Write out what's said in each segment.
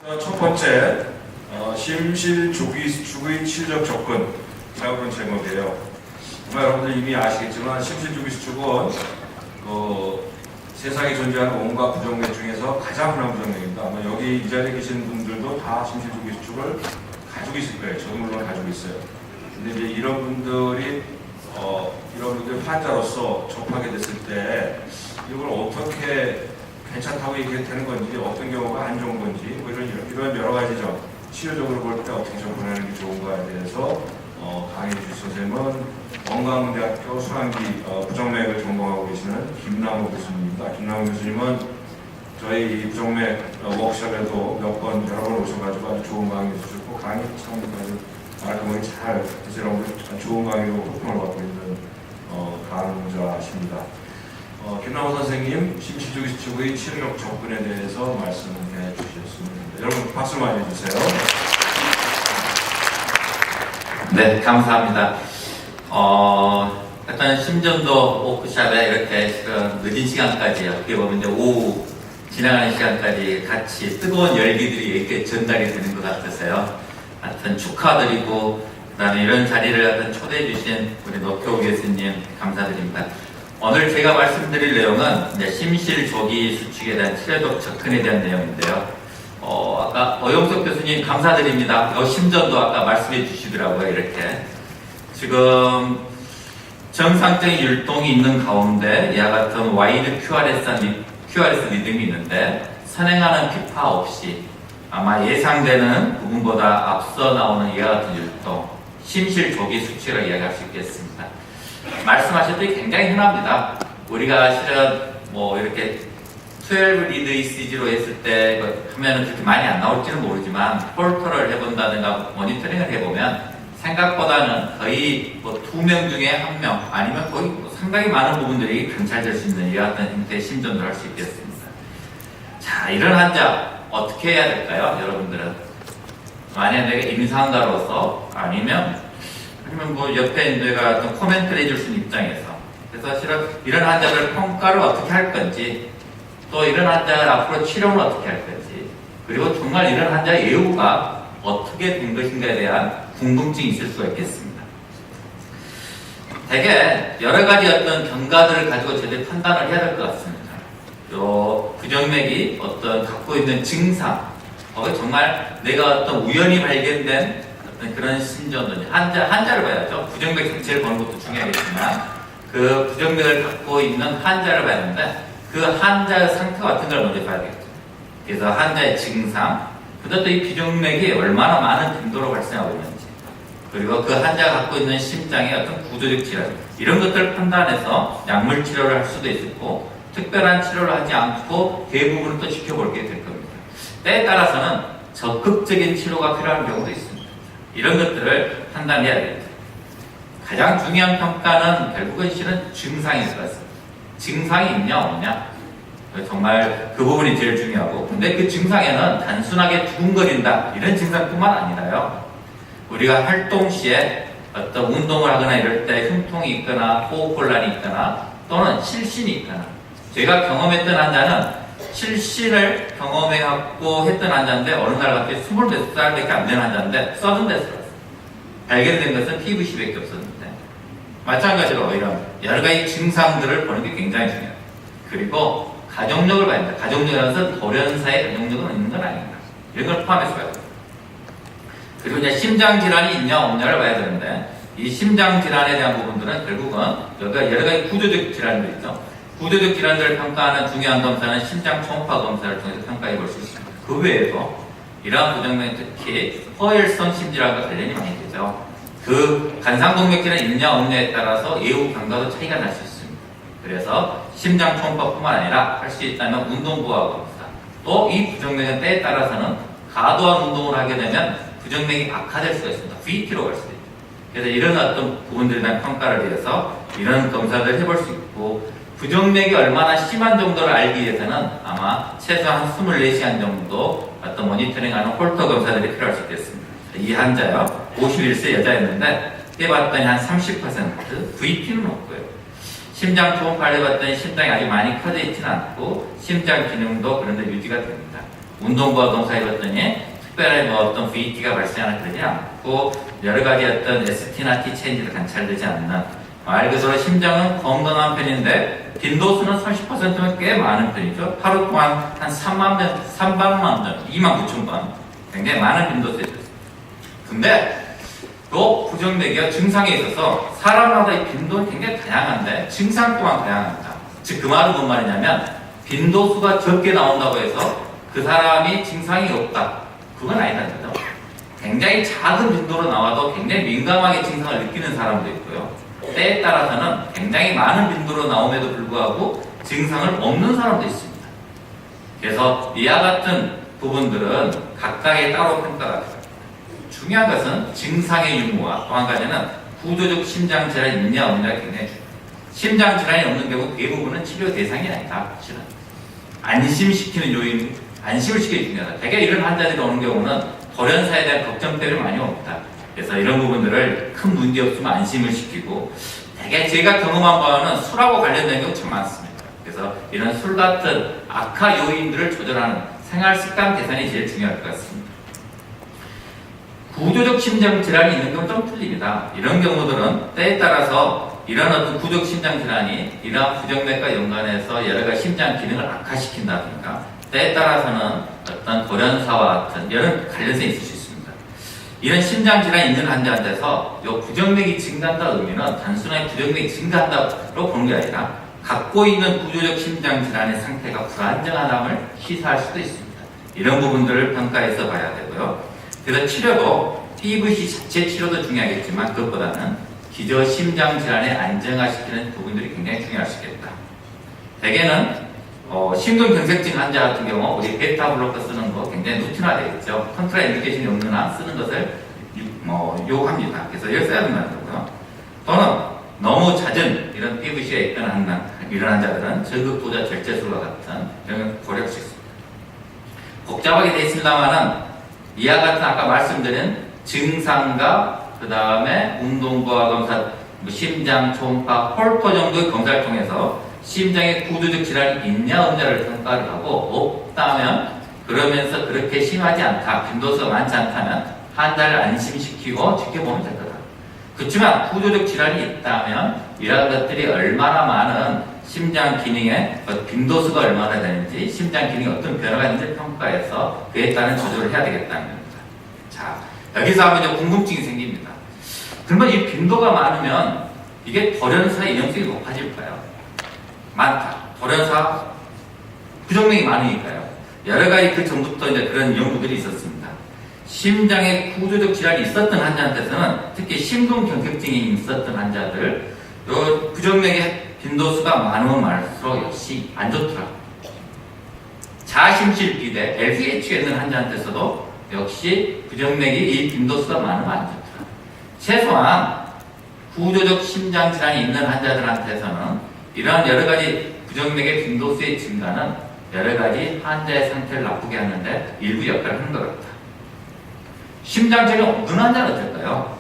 첫 번째, 심실 주기 치료적 접근 그런 제목이에요. 아마 여러분들 이미 아시겠지만 심실 주기 수축은 세상에 존재하는 온갖 부정맥 중에서 가장 흔한 부정맥입니다. 아마 여기 이 자리에 계신 분들도 다 심실 주기 수축을 가지고 있을 거예요. 저도 물론 가지고 있어요. 근데 이제 이런 분들이 환자로서 접하게 됐을 때 이걸 어떻게 괜찮다고 얘기되는 건지, 어떤 경우가 안 좋은 건지, 뭐 이런 여러 가지 치료적으로 볼 때 어떻게 접근하는 게 좋은가에 대해서 강의해 주실 선생님은 건강대학교 수환기 부정맥을 전공하고 계시는 김남호 교수님입니다. 김남호 교수님은 저희 부정맥 워크숍에도 여러 번 오셔가지고 아주 좋은 강의 해주셨고, 강의 참 아주 말끔하게 잘 해서 여러분들 좋은 강의로 호평을 받고 있는 강좌십니다. 김남호 선생님, 심실주기 수축의 치료적 접근에 대해서 말씀해 주셨습니다. 여러분 박수 많이 해주세요. 네, 감사합니다. 일단 심전도 워크숍에 이렇게 늦은 시간까지, 어떻게 보면 이제 오후 지나가는 시간까지 같이 뜨거운 열기들이 이렇게 전달이 되는 것 같아서요. 하여튼 축하드리고, 그다음에 이런 자리를 하여튼 초대해 주신 우리 노태우 교수님 감사드립니다. 오늘 제가 말씀드릴 내용은 이제 심실조기 수축에 대한 치료적 접근에 대한 내용인데요. 아까 어영석 교수님 감사드립니다. 심전도 아까 말씀해 주시더라고요. 이렇게 지금 정상적인 율동이 있는 가운데 이와 같은 와이드 QRS 리듬이 있는데 선행하는 피파 없이 아마 예상되는 부분보다 앞서 나오는 이와 같은 율동, 심실조기 수축이라고 이야기할 수 있겠습니다. 말씀하셨더니 굉장히 흔합니다. 우리가 실은 이렇게 12 리드 ECG로 했을 때 하면은 그렇게 많이 안 나올지는 모르지만 폴터를 해본다든가 모니터링을 해보면 생각보다는 거의 2명 중에 1명 아니면 거의 상당히 많은 부분들이 관찰될 수 있는 이와 같은 형태의 심전을 할 수 있겠습니다. 자, 이런 환자 어떻게 해야 될까요? 여러분들은 만약 내가 임상가로서 아니면 옆에 내가 좀 코멘트를 해줄 수 있는 입장에서, 그래서 실은 이런 환자들 평가를 어떻게 할 건지, 또 이런 환자를 앞으로 치료는 어떻게 할 건지, 그리고 정말 이런 환자의 예후가 어떻게 된 것인가에 대한 궁금증이 있을 수가 있겠습니다. 대개 여러 가지 어떤 경과들을 가지고 제대로 판단을 해야 될 것 같습니다. 부정맥이 갖고 있는 증상, 정말 내가 우연히 발견된 그런 심전도지 환자를 봐야죠. 부정맥 자체를 보는 것도 중요하겠지만 그 부정맥을 갖고 있는 환자를 봐야 하는데 그 환자의 상태 같은 걸 먼저 봐야겠죠. 그래서 환자의 증상, 그다음 또 이 부정맥이 얼마나 많은 빈도로 발생하고 있는지, 그리고 그 환자가 갖고 있는 심장의 어떤 구조적 질환, 이런 것들을 판단해서 약물 치료를 할 수도 있고 특별한 치료를 하지 않고 대부분은 또 지켜볼 게 될 겁니다. 때에 따라서는 적극적인 치료가 필요한 경우도 있습니다. 이런 것들을 판단해야 됩니다. 가장 중요한 평가는 결국은 실은 증상일 것 같습니다. 증상이 있냐 없냐, 정말 그 부분이 제일 중요하고, 근데 그 증상에는 단순하게 두근거린다 이런 증상뿐만 아니라요, 우리가 활동 시에 어떤 운동을 하거나 이럴 때 흉통이 있거나 호흡곤란이 있거나 또는 실신이 있거나, 제가 경험했던 환자는 실신을 경험해갖고 했던 환자인데 어느 날 갑자기 20몇 살밖에 안 되는 환자인데 서든데스로 왔어요. 발견된 것은 PVC밖에 없었는데, 마찬가지로 이런 여러 가지 증상들을 보는 게 굉장히 중요해요. 그리고 가족력을 봐야 합니다. 가족력이라는 것은 돌연사의 가족력은 있는 건 아닌가, 이런 걸 포함해서 봐야 돼요. 그리고 이제 심장질환이 있냐 없냐를 봐야 되는데, 이 심장질환에 대한 부분들은 결국은 여러 가지 구조적 질환들이 있죠. 구조적 질환들을 평가하는 중요한 검사는 심장 초음파 검사를 통해서 평가해 볼 수 있습니다. 그 외에도 이러한 부정맥, 특히 허혈성 심질환과 관련이 많이 되죠. 그 간상동맥질환이 있냐 없냐에 따라서 예후 경과도 차이가 날 수 있습니다. 그래서 심장 초음파뿐만 아니라 할 수 있다면 운동부하 검사, 또 이 부정맥의 때에 따라서는 과도한 운동을 하게 되면 부정맥이 악화될 수가 있습니다. VT로 갈 수도 있죠. 그래서 이런 어떤 부분들에 대한 평가를 위해서 이런 검사들을 해볼 수 있고, 부정맥이 얼마나 심한 정도를 알기 위해서는 아마 최소한 24시간 정도 어떤 모니터링하는 홀터 검사들이 필요할 수 있겠습니다. 이 환자요, 51세 여자였는데 해봤더니 한 30% VT는 없고요. 심장 초음파를 해봤더니 심장이 아주 많이 커져 있지는 않고 심장 기능도 그런데 유지가 됩니다. 운동부와 검사해봤더니 특별히 뭐 어떤 VT가 발생하나 그러지 않고 여러 가지 어떤 ST나 T 체인지도 관찰되지 않는 말 그대로 심장은 건강한 편인데 빈도수는 30%면 꽤 많은 편이죠. 하루 동안 한 3만 번, 2만 9천 번 굉장히 많은 빈도수였어요. 근데 또 부정맥이와 증상에 있어서 사람마다 이 빈도는 굉장히 다양한데 증상 또한 다양합니다. 즉 그 말은 뭔 말이냐면 빈도수가 적게 나온다고 해서 그 사람이 증상이 없다. 그건 아니라는 거죠. 굉장히 작은 빈도로 나와도 굉장히 민감하게 증상을 느끼는 사람도 있고요. 때에 따라서는 굉장히 많은 빈도로 나옴에도 불구하고 증상을 없는 사람도 있습니다. 그래서 이와 같은 부분들은 각각의 따로 평가가 됩니다. 중요한 것은 증상의 유무와 또 한 가지는 구조적 심장질환이 있냐 없느냐가 굉장히 중요합니다. 심장질환이 없는 경우 대부분은 치료 대상이 아니다. 실은 안심시키는 요인, 안심을 시키는 게 중요하다. 대개 이런 환자들이 오는 경우는 돌연사에 대한 걱정 때문에 많이 옵니다. 그래서 이런 부분들을 큰 문제 없으면 안심을 시키고 대개 제가 경험한 바는 술하고 관련된 경우 참 많습니다. 그래서 이런 술 같은 악화 요인들을 조절하는 생활 습관 개선이 제일 중요할 것 같습니다. 구조적 심장 질환이 있는 경우는 좀 틀립니다. 이런 경우들은 때에 따라서 이런 어떤 구조적 심장 질환이 이러한 부정맥과 연관해서 여러 가지 심장 기능을 악화시킨다든가 때에 따라서는 어떤 돌연사와 같은 이런 관련성이 있을 수 있습니다. 이런 심장 질환이 있는 환자한테서 이 부정맥이 증가한다는 의미는 단순하게 부정맥이 증가한다고 보는 게 아니라 갖고 있는 구조적 심장 질환의 상태가 불안정하다를 시사할 수도 있습니다. 이런 부분들을 평가해서 봐야 되고요. 그래서 치료도 PVC 자체 치료도 중요하겠지만 그것보다는 기저 심장 질환을 안정화시키는 부분들이 굉장히 중요할 수 있겠다. 대개는 심근경색증 환자 같은 경우 우리 베타 블로커 쓰는 거 굉장히 루틴화되어 있죠. 컨트라 인디케이션이 없는 한 쓰는 것을 요구합니다. 그래서 이걸 써야 된다는 거고요. 또는 너무 잦은 이런 PVC가 있던 이런 환자들은 저극도자 절제술과 같은 이런 걸 고려할 수 있습니다. 복잡하게 되어 있습니다만은 이와 같은 아까 말씀드린 증상과 그 다음에 운동부와 검사, 심장, 초음파, 홀터 정도의 검사를 통해서 심장에 구조적 질환이 있냐 없냐를 평가를 하고 없다면 그러면서 그렇게 심하지 않다, 빈도수가 많지 않다면 환자를 안심시키고 지켜보면 될 거다. 그렇지만 구조적 질환이 있다면 이러한 것들이 얼마나 많은 심장 기능의 빈도수가 얼마나 되는지 심장 기능에 어떤 변화가 있는지 평가해서 그에 따른 조절을 해야 되겠다는 겁니다. 자, 여기서 하면 이제 궁금증이 생깁니다. 그러면 이 빈도가 많으면 이게 돌연사의 위험성이 높아질까요? 많다. 돌연사 부정맥이 많으니까요. 여러 가지 그 전부터 이제 그런 연구들이 있었습니다. 심장에 구조적 질환이 있었던 환자한테서는 특히 심근경색증이 있었던 환자들, 요 부정맥의 빈도수가 많으면 많을수록 역시 안 좋더라. 자심실 비대, LVH가 있는 환자한테서도 역시 부정맥이 이 빈도수가 많으면 안 좋더라. 최소한 구조적 심장 질환이 있는 환자들한테서는 이러한 여러 가지 부정맥의 빈도수의 증가는 여러 가지 환자의 상태를 나쁘게 하는데 일부 역할을 하는 것 같다. 심장질환이 없는 환자는 어떨까요?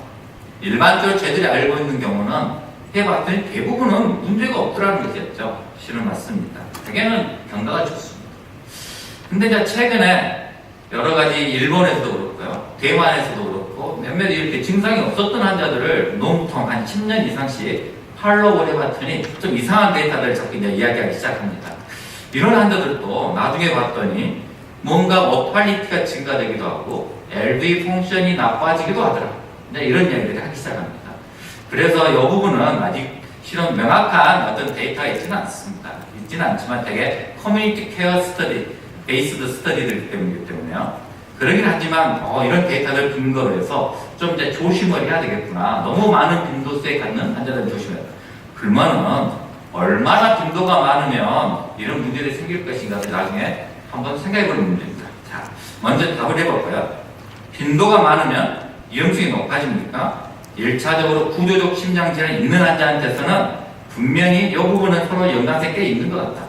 일반적으로 저희들이 알고 있는 경우는 해봤더니 대부분은 문제가 없더라는 것이었죠. 실은 맞습니다. 대개는 경과가 좋습니다. 근데 이제 최근에 여러 가지 일본에서도 그렇고요, 대만에서도 그렇고 몇몇 이렇게 증상이 없었던 환자들을 논통 한 10년 이상씩 팔로우를 해봤더니 좀 이상한 데이터들을 자꾸 이제 이야기하기 시작합니다. 이런 환자들도 나중에 봤더니 뭔가 모탈리티가 증가되기도 하고 LV 펑션이 나빠지기도 하더라. 이제 이런 이야기를 하기 시작합니다. 그래서 이 부분은 아직 실은 명확한 어떤 데이터가 있지는 않습니다. 있지는 않지만 되게 커뮤니티 케어 스터디, 베이스드 스터디들 때문이기 때문에요. 그러긴 하지만 이런 데이터를 근거로 해서 좀 이제 조심을 해야 되겠구나. 너무 많은 빈도수에 갖는 환자들은 조심해야 돼. 그러면은 얼마나 빈도가 많으면 이런 문제들이 생길 것인가를 나중에 한번 생각해 보는 문제입니다. 자, 먼저 답을 해볼까요? 빈도가 많으면 위험성이 높아집니까? 1차적으로 구조적 심장질환이 있는 환자한테서는 분명히 이 부분은 서로 연관성이 꽤 있는 것 같다.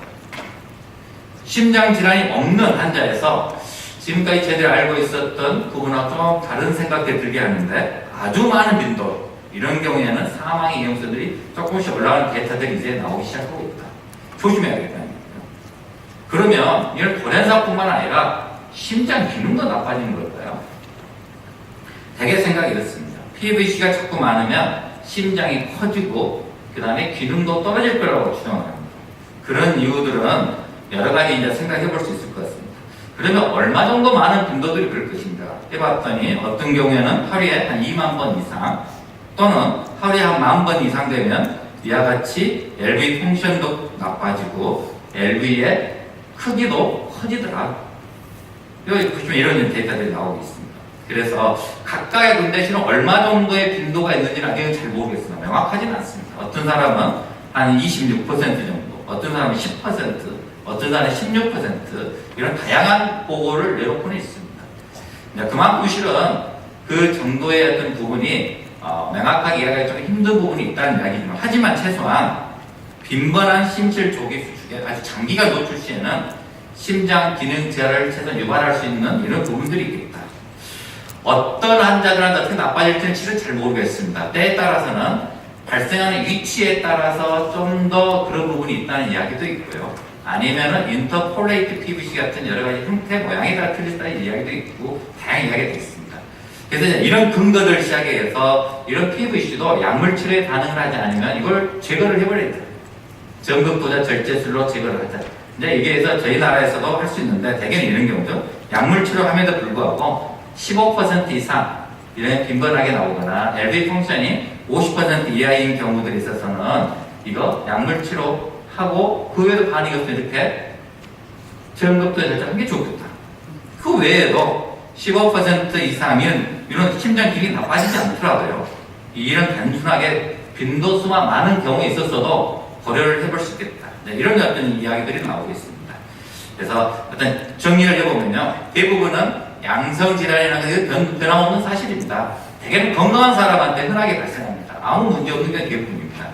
심장질환이 없는 환자에서 지금까지 저희들이 알고 있었던 부분과 좀 다른 생각들이 들게 하는데 아주 많은 빈도, 이런 경우에는 사망의 위험성들이 조금씩 올라가는 데이터들이 이제 나오기 시작하고 있다. 조심해야겠다는 거예요. 그러면 이런 돌연사뿐만 아니라 심장 기능도 나빠지는 걸까요? 되게 생각이 이렇습니다. PVC가 자꾸 많으면 심장이 커지고 그 다음에 기능도 떨어질 거라고 추정을 합니다. 그런 이유들은 여러 가지 이제 생각해 볼 수 있을 것 같습니다. 그러면 얼마 정도 많은 빈도들이 그럴 것인가 해봤더니 어떤 경우에는 하루에 한 2만 번 이상 또는 하루에 한 10,000번 이상 되면 이와 같이 LV 펑션도 나빠지고 LV의 크기도 커지더라. 여기 보시면 이런 데이터들이 나오고 있습니다. 그래서 각각의 근대시는 얼마 정도의 빈도가 있는지는 아직은 잘 모르겠습니다. 명확하지는 않습니다. 어떤 사람은 한 26% 정도, 어떤 사람은 10%, 어떤 사람은 16% 이런 다양한 보고를 내놓고는 있습니다. 그만큼 실은 그 정도의 어떤 부분이 명확하게 이해하기 좀 힘든 부분이 있다는 이야기지만 하지만 최소한 빈번한 심실 조기 수축에 아주 장기간 노출 시에는 심장 기능 저하를 최소한 유발할 수 있는 이런 부분들이 있겠다. 어떤 환자들한테 어떻게 나빠질지는 실은 잘 모르겠습니다. 때에 따라서는 발생하는 위치에 따라서 좀 더 그런 부분이 있다는 이야기도 있고요. 아니면은 인터폴레이트 PVC 같은 여러 가지 형태 모양에 따라 틀렸다는 이야기도 있고 다양한 이야기가 있습니다. 그래서 이런 근거를 시작해서 이런 PVC도 약물 치료에 반응을 하지 않으면 이걸 제거를 해버려야 돼요. 전극도자 절제술로 제거를 하자. 근데 이게 해서 저희 나라에서도 할 수 있는데 대개는 이런 경우죠. 약물 치료함에도 불구하고 15% 이상 이런 빈번하게 나오거나 LV 펑션이 50% 이하인 경우들이 있어서는 이거 약물 치료하고 그 외에도 반응이 없으면 이렇게 전극도자 절제하는 게 좋겠다. 그 외에도 15% 이상이면 이런 심장 기능이 나빠지지 않더라고요. 이런 단순하게 빈도수만 많은 경우에 있었어도 고려를 해볼 수 있겠다. 네, 이런 어떤 이야기들이 나오고 있습니다. 그래서 어떤 정리를 해보면요. 대부분은 양성 질환이라는 게 변함없는 사실입니다. 대개는 건강한 사람한테 흔하게 발생합니다. 아무 문제 없는 게 대부분입니다.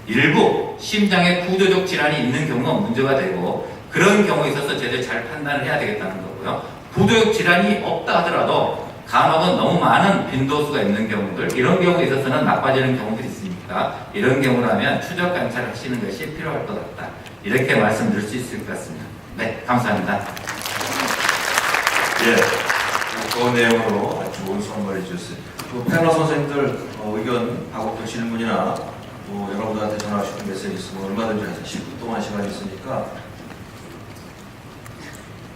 일부 심장에 구조적 질환이 있는 경우가 문제가 되고 그런 경우에 있어서 제대로 잘 판단을 해야 되겠다는 거고요. 구조적 질환이 없다 하더라도 간혹은 너무 많은 빈도수가 있는 경우들 이런 경우에 있어서는 나빠지는 경우들이 있으니까 이런 경우라면 추적 관찰하시는 것이 필요할 것 같다. 이렇게 말씀드릴 수 있을 것 같습니다. 네, 감사합니다. 예, 좋은 내용으로 아주 좋은 선물해 주셨어요. 또 패널 선생님들 의견하고 또 질문이나 여러분들한테 전하고 싶은 메시지 있으면 얼마든지 하세요. 10분 동안 시간이 있으니까.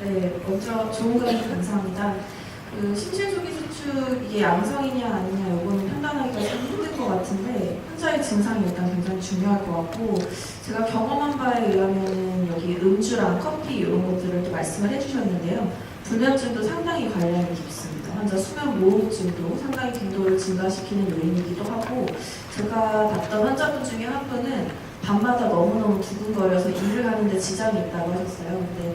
네, 먼저 좋은 강의 감사합니다. 심실조기 수축 이게 양성이냐 아니냐 이거는 판단하기가 좀 힘들 것 같은데 환자의 증상이 일단 굉장히 중요할 것 같고 제가 경험한 바에 의하면은 여기 음주랑 커피 이런 것들을 또 말씀을 해주셨는데요. 불면증도 상당히 관련이 깊습니다. 환자 수면 무호흡증도 상당히 빈도를 증가시키는 요인이기도 하고 제가 봤던 환자분 중에 한 분은 밤마다 너무너무 두근거려서 일을 하는데 지장이 있다고 하셨어요. 근데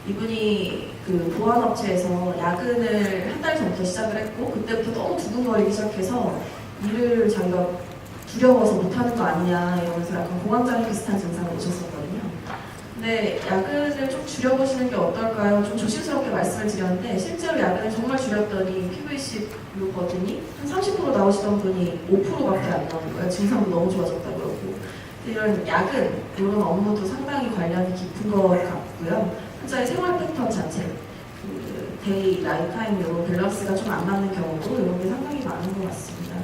이분이 그 보안업체에서 야근을 한 달 전부터 시작을 했고 그때부터 너무 두근거리기 시작해서 일을 자기가 두려워서 못하는 거 아니냐 이러면서 약간 공황장애 비슷한 증상을 오셨었거든요. 근데 야근을 좀 줄여보시는 게 어떨까요? 좀 조심스럽게 말씀을 드렸는데 실제로 야근을 정말 줄였더니 PVC로 버든이 한 30% 나오시던 분이 5%밖에 안 나오는 거예요. 증상도 너무 좋아졌다고 그러고 이런 야근, 이런 업무도 상당히 관련이 깊은 것 같고요. 환자의 생활 패턴 자체, 데이, 라이프 타임 이런 밸런스가 좀 안 맞는 경우도 이런 게 상당히 많은 것 같습니다.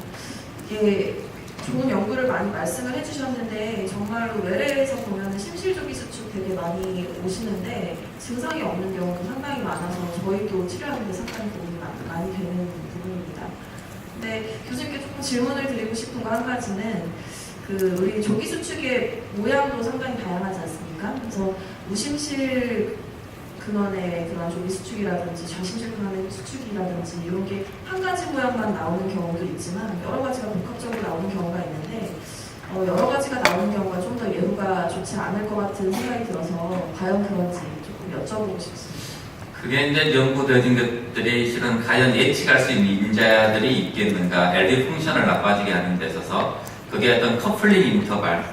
이게 좋은 연구를 많이 말씀을 해주셨는데 정말로 외래에서 보면 심실조기 수축 되게 많이 오시는데 증상이 없는 경우도 상당히 많아서 저희도 치료하는 데 상당히 도움이 많이 되는 부분입니다. 근데 교수님께 조금 질문을 드리고 싶은 거 한 가지는 우리 조기 수축의 모양도 상당히 다양하지 않습니까? 그래서 무심실 근원의 그런 조기 수축이라든지 좌심실 근원의 수축이라든지 이런 게 한 가지 모양만 나오는 경우도 있지만 여러 가지가 복합적으로 나오는 경우가 있는데 여러 가지가 나오는 경우가 좀 더 예후가 좋지 않을 것 같은 생각이 들어서 과연 그런지 조금 여쭤보고 싶습니다. 그게 이제 연구되어진 것들이 실은 과연 예측할 수 있는 인자들이 있겠는가, LV 펑션을 나빠지게 하는 데 있어서 그게 어떤 커플링 인터벌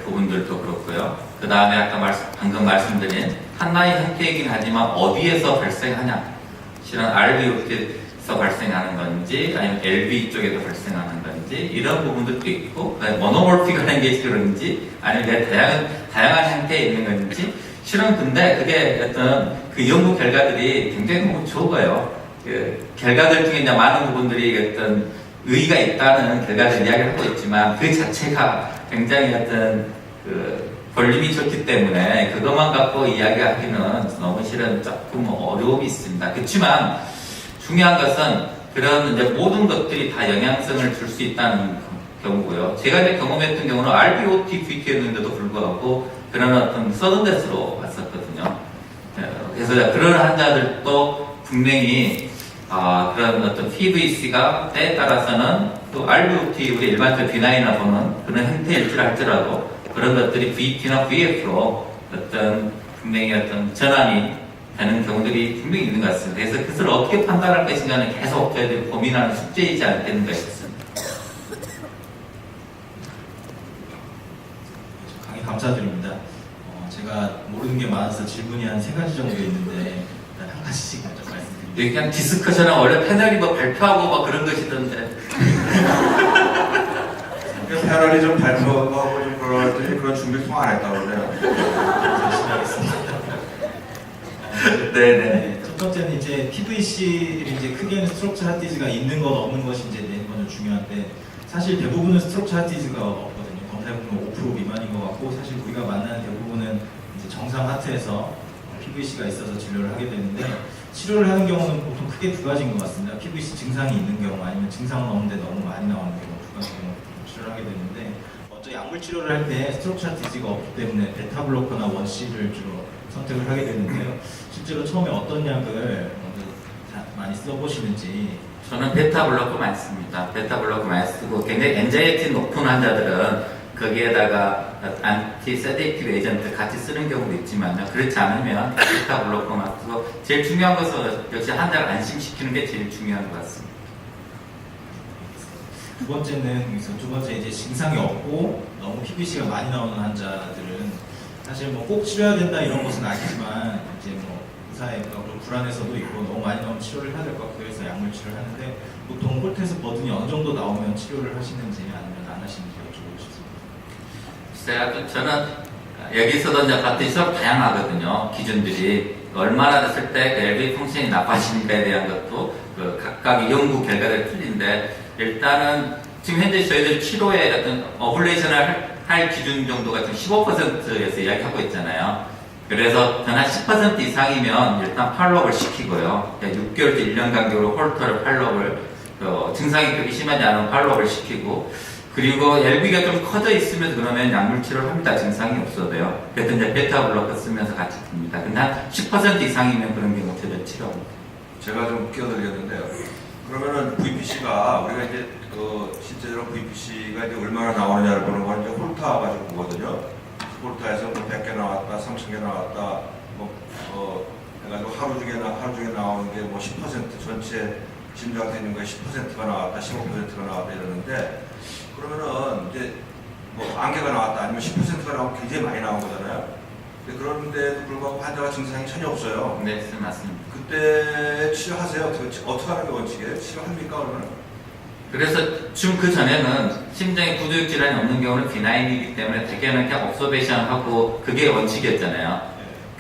부분들도 그렇고요. 그 다음에 아까 방금 말씀드린 하나의 형태이긴 하지만 어디에서 발생하냐, 실은 RV에서 발생하는 건지 아니면 LV 쪽에서 발생하는 건지 이런 부분들도 있고 모노몰픽한 게 그런지 아니면 다양한 형태에 있는 건지 실은 근데 그게 어떤 그 연구 결과들이 굉장히 너무 적어요. 그 결과들 중에 이제 많은 부분들이 어떤 의의가 있다는 결과를 이야기를 하고 있지만 그 자체가 굉장히 어떤 그 볼륨이 좋기 때문에 그것만 갖고 이야기하기는 너무 실은 조금 어려움이 있습니다. 그렇지만 중요한 것은 그런 이제 모든 것들이 다 영향성을 줄 수 있다는 경우고요. 제가 이제 경험했던 경우는 RBOT VT였는데도 불구하고 그런 어떤 서든데스로 왔었거든요. 그래서 그런 환자들도 분명히 그런 어떤 PVC가 때에 따라서는 또 RBOT 우리 일반적으로 비나이나 보는 그런 형태일지라 할지라도 그런 것들이 VT나 VF로 어떤 분명히 어떤 전환이 되는 경우들이 분명히 있는 것 같습니다. 그래서 그것을 어떻게 판단할 것인가는 계속 저희들이 고민하는 숙제이지 않겠는가 싶습니다. 강의 감사드립니다. 제가 모르는 게 많아서 질문이 한 3가지 정도 있는데 일단 한 가지씩 먼저 말씀드립니다. 이게 그냥 디스커션은 원래 패널이 뭐 발표하고 막 그런 것이던데. 패널이 좀 발표하고 좀 그런 준비 통 안 했다고 그래요. 열심히 하겠습니다. 네네. 첫 번째는 이제 PVC를 이제 크게는 스트럭처 하디즈가 있는 것 없는 것이 이제 먼저 중요한데 사실 대부분은 스트럭처 하디즈가 없거든요. 검사해보면 5% 미만인 것 같고 사실 우리가 만나는 대부분은 이제 정상 하트에서 PVC가 있어서 진료를 하게 되는데 치료를 하는 경우는 보통 크게 2가지인 것 같습니다. PVC 증상이 있는 경우 아니면 증상은 없는데 너무 많이 나오는 경우 2가지 경우 치료를 하게 되는데 먼저 약물 치료를 할 때 스트럭처 하디즈가 없기 때문에 베타 블로커나 원C를 주로 선택을 하게 되는데요. 실제로 처음에 어떤 약을 많이 써보시는지. 저는 베타 블로커 많이 씁니다. 베타 블로커 많이 쓰고 굉장히 엔자이티 높은 환자들은 거기에다가 안티세데이티브 에이전트 같이 쓰는 경우도 있지만요. 그렇지 않으면 베타 블로커만 쓰고 제일 중요한 것은 역시 환자를 안심시키는 게 제일 중요한 것 같습니다. 두 번째는 두 번째 이제 증상이 없고 너무 PVC가 많이 나오는 환자들은 사실 뭐 꼭 치료해야 된다 이런 것은 아니지만 이제 뭐 의사의 불안해서도 있고 너무 많이 나오면 치료를 해야 될 것 같고 그래서 약물 치료를 하는데 보통 홀트에서 버든이 어느 정도 나오면 치료를 하시는지 아니면 안 하시는지 여쭤보고 싶습니다. 저는 여기서도 이제 같은 수업 다양하거든요. 기준들이 얼마나 됐을 때 LV 펑션이 나빠지는가에 대한 것도 그 각각의 연구 결과들이 틀린데 일단은 지금 현재 저희들 치료의 어떤 어블레이션을 할 기준 정도가 지금 15%에서 이야기하고 있잖아요. 그래서 한 10% 이상이면 일단 팔로업을 시키고요. 6개월째 1년 간격으로 홀터를 팔로업을 증상이 그렇게 심하지 않은 팔로업을 시키고 그리고 LV가 좀 커져 있으면 그러면 약물 치료를 합니다. 증상이 없어도요. 그래서 이제 베타 블로커 쓰면서 같이 듭니다. 근데 한 10% 이상이면 그런 경우 저도 치료합니다. 제가 좀 끼어들겠는데요. 그러면은 VPC가 우리가 이제 실제로 VPC가 이제 얼마나 나오느냐를 보는 건 이제 홀타 가지고 보거든요. 홀타에서 뭐 100개 나왔다, 3000개 나왔다, 해가지고 하루 중에 나오는 게 뭐 10% 전체 심장돼 있는 거에 10%가 나왔다, 15%가 나왔다 이러는데 그러면은 이제 뭐 10,000개가 나왔다 아니면 10%가 나오면 굉장히 많이 나온 거잖아요. 그런데도 불구하고 환자가 증상이 전혀 없어요. 네, 맞습니다. 그때 치료하세요? 어떻게 하는 게 원칙이에요? 치료합니까 그러면? 그래서 지금 그 전에는 심장에 구조육 질환이 없는 경우는 비나인이기 때문에 대개는 그냥 옵서베이션하고 그게 원칙이었잖아요.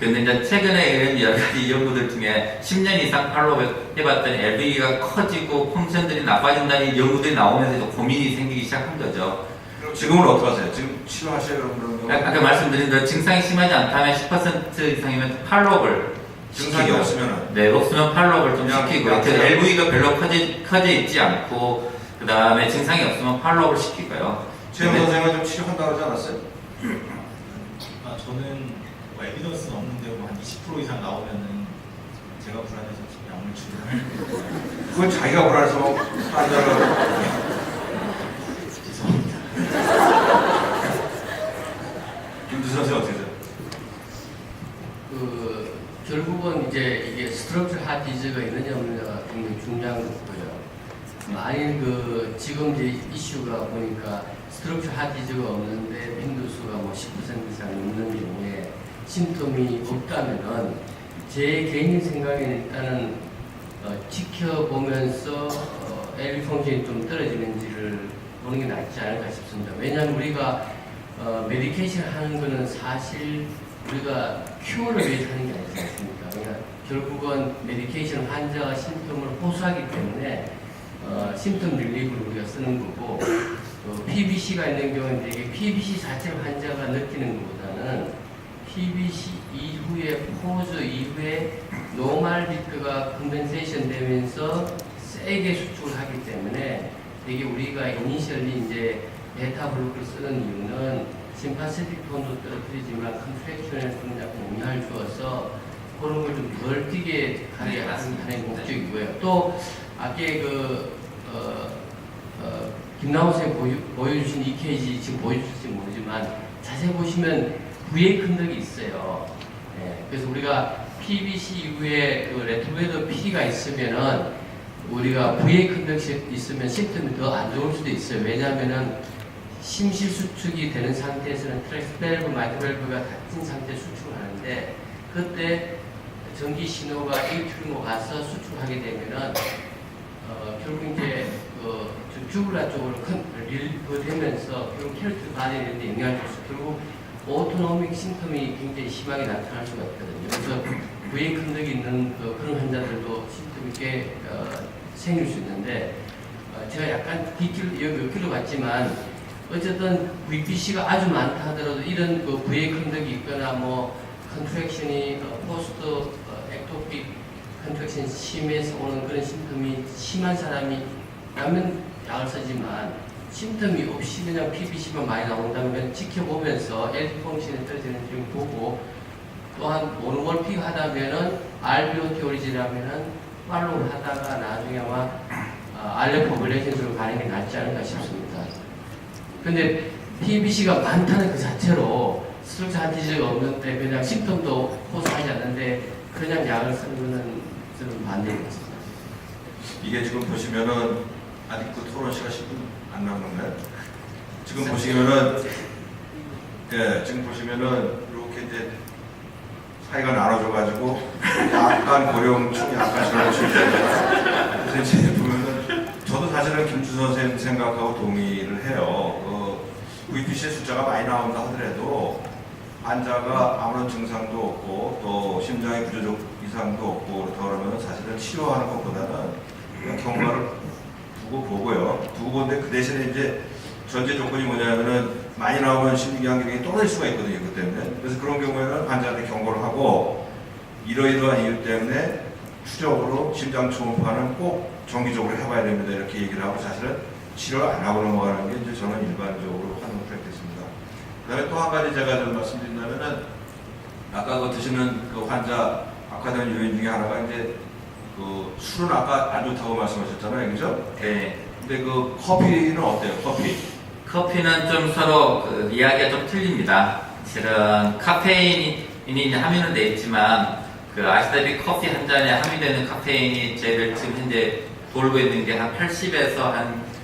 근데 이제 최근에 이런 여러 가지 연구들 중에 10년 이상 팔로우 해봤더니 LV가 커지고 펑션들이 나빠진다는 연구들이 나오면서 좀 고민이 생기기 시작한 거죠. 지금은 어떻게 하세요? 지금 치료하셔요 그런 경우? 아까 말씀드린 대로 증상이 심하지 않다면 10% 이상이면 팔로우를 증상이 없으면은? 네, 없으면 팔로우를 좀 그냥 시키고 그냥 LV가 별로 커져 있지 않고 그 다음에 증상이 없으면 팔로우를 시키고요. 최영 선생님은 좀 치료한다고 하지 않았어요? 저는 뭐 에비던스는 없는데 뭐 한 20% 이상 나오면은 제가 불안해서 약물 치료를 그건 자기가 불안해서 환자가 죄송합니다. 김주 선생 어떻게 돼요? 결국은 이제 이게 스트럭처 하디즈가 있느냐 없느냐가 굉장히 중요한 거고요. 만일 지금 이제 이슈가 보니까 스트럭처 하디즈가 없는데 빈도수가 뭐 10% 이상 넘는 경우에 심통이 없다면은 제 개인 생각에는 일단은 지켜보면서 LV 펑션이 좀 떨어지는지를 보는 게 낫지 않을까 싶습니다. 왜냐하면 우리가 메디케이션 하는 거는 사실 우리가 큐어를 위해서 하는 게 아니지 않습니까? 그냥 결국은 메디케이션 환자가 심통을 호소하기 때문에 심통 릴리브를 우리가 쓰는 거고, PBC가 있는 경우는 이게 PBC 자체를 환자가 느끼는 것보다는 PBC 이후에 포즈 이후에 노멀 비트가 컨덴세이션 되면서 세게 수축을 하기 때문에 되게 우리가 이니셜리 이제 베타 블록을 쓰는 이유는 심파세틱 톤도 떨어뜨리지만 컨트랙션에 좀 약간 영향을 주어서 그런 걸 좀 덜 뛰게 하는 하나의 목적이고요. 또 아까 김나호 선생님 보여주신 EKG 지금 보여주실지 모르지만 자세히 보시면 V의 큰 덕이 있어요. 예, 그래서 우리가 PBC 이후에 그 레트로베이드 P가 있으면은 우리가 V의 큰 덕이 있으면 심통이 더 안 좋을 수도 있어요. 왜냐하면은 심실수축이 되는 상태에서는 트랙스 밸브, 마이트 밸브가 닫힌 상태에 수축을 하는데 그때 전기 신호가 이트로 가서 수축하게 되면은 결국 이제 주블라 쪽으로 되면서 결국 혈투 바디에 영향을 줄 수 결국 오토노믹 심텀이 굉장히 심하게 나타날 수가 있거든요. 그래서 V의 큰 덕이 있는 그런 환자들도 심텀이 꽤 생길 수 있는데 제가 약간 여기로 갔지만 어쨌든 VPC가 아주 많다 하더라도 이런 V의 큰 덕이 있거나 뭐 컨트랙션이 포스트 액토픽 컨트랙션 심해서 오는 그런 심텀이 심한 사람이 라면 약을 쓰지만 심텀이 없이 그냥 PBC만 많이 나온다면 지켜보면서 LT 펑션이 떨어지는 좀 보고 또한 모노멀픽 하다면은 RBOT 오리진이라면은 팔로우를 하다가 나중에 아마 알레포블레이션으로 가는 게 낫지 않을까 싶습니다. 근데 PBC가 많다는 그 자체로 스트럭처 하티즈가 없는데 그냥 심텀도 호소하지 않는데 그냥 약을 쓰는 거는 저는 반대입니다. 이게 지금 보시면은 아직 그 토론 시간 10분 안 남았나요? 지금 보시면은 지금 보시면은 이렇게 이제 사이가 나눠져가지고 약간 고령층, 약간 젊으신 분들 그래서 이제 보면은 저도 사실은 김주 선생님 생각하고 동의를 해요. VPC의 숫자가 많이 나온다 하더라도 환자가 아무런 증상도 없고 또 심장의 구조적 이상도 없고 그렇다 그러면 사실은 치료하는 것보다는 그냥 경과를 두고 보고요. 두고 보는데 그 대신에 이제 전제 조건이 뭐냐면은 많이 나오면 심장경이 떨어질 수가 있거든요. 그 때문에. 그래서 그런 경우에는 환자한테 경고를 하고 이러이러한 이유 때문에 추적으로 심장 초음파는 꼭 정기적으로 해봐야 됩니다. 이렇게 얘기를 하고 사실은 치료를 안 하고 넘어가는 게 이제 저는 일반적으로 하는 프랙티스입니다. 그 다음에 또 한 가지 제가 좀 말씀드린다면은 아까 그 드시는 그 환자 악화되는 요인 중에 하나가 이제 그 술은 아까 안 좋다고 말씀하셨잖아요. 그죠? 네. 근데 그 커피는 어때요? 커피는 좀 서로 이야기가 좀 틀립니다. 실은 카페인이 이제 함유는 돼 있지만 아시다시피 커피 한 잔에 함유되는 카페인이 제일 지금 현재 돌고 있는 게 한 80에서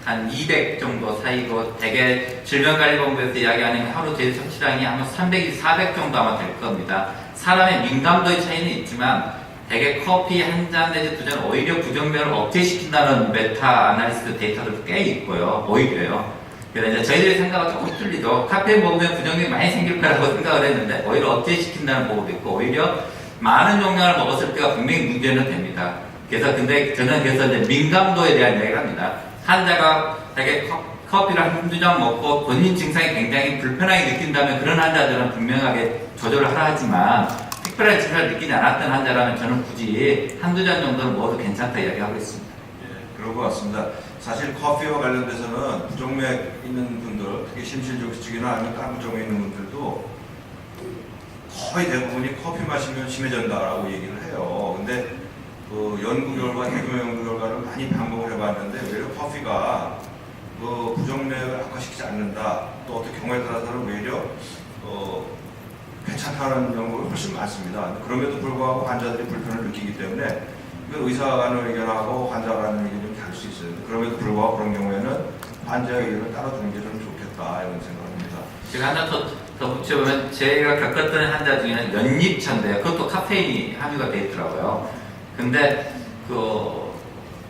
한 200 정도 사이고 대개 질병관리본부에서 이야기하는 하루 제일 섭취량이 아마 300, 400 정도 아마 될 겁니다. 사람의 민감도의 차이는 있지만 대개 커피 한 잔 내지 두 잔 오히려 부정맥을 억제시킨다는 메타 아날리시스 데이터도 꽤 있고요. 오히려요. 그래서 이제 저희들의 생각은 조금 틀리죠. 카페인 먹으면 부정맥이 많이 생길 거라고 생각을 했는데 오히려 억제시킨다는 보고도 있고 오히려 많은 용량을 먹었을 때가 분명히 문제는 됩니다. 그래서 근데 저는 그래서 이제 민감도에 대한 이야기를 합니다. 환자가 되게 커피를 한두 잔 먹고 본인 증상이 굉장히 불편하게 느낀다면 그런 환자들은 분명하게 조절을 하라 하지만 특별한 증상을 느끼지 않았던 환자라면 저는 굳이 한두 잔 정도는 먹어도 괜찮다 이야기하고 있습니다. 예, 그런 것 같습니다. 사실 커피와 관련돼서는 부정맥 있는 분들, 특히 심실조기증이나 아니면 다른 부정맥 있는 분들도 거의 대부분이 커피 마시면 심해진다라고 얘기를 해요. 근데 그 연구 결과, 대규모 연구 결과를 많이 반복을 해봤는데 오히려 커피가 그 부정맥을 악화시키지 않는다. 또 어떤 경우에 따라서는 오히려 괜찮다는 연구가 훨씬 많습니다. 그럼에도 불구하고 환자들이 불편을 느끼기 때문에 의사 간의 의견하고 환자 간의 의견이 좀 다를 수 있어요. 그럼에도 불구하고 그런 경우에는 환자의 의견을 따라주는 게 좀 좋겠다 이런 생각합니다. 제가 하나 더 붙여보면 제가 겪었던 환자 중에는 연잎차인데요. 그것도 카페인이 함유가 되어 있더라고요. 근데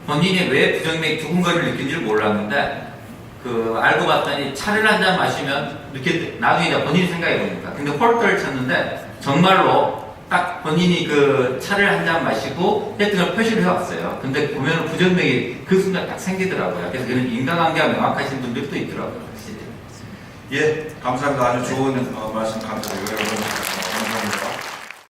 본인이 왜 부정맥이 두근거리를 느낀지를 몰랐는데 알고 봤더니 차를 한 잔 마시면 나중에 본인이 생각해 보니까 근데 홀터를 쳤는데 정말로 딱 본인이 그 차를 한 잔 마시고 혜택을 표시를 해왔어요. 근데 보면 부정맥이 그 순간 딱 생기더라고요. 그래서 그런 인간관계가 명확하신 분들이 또 있더라고요. 확실히. 예, 감사합니다. 아주 좋은 말씀 감사드리고요. 여러분, 감사합니다.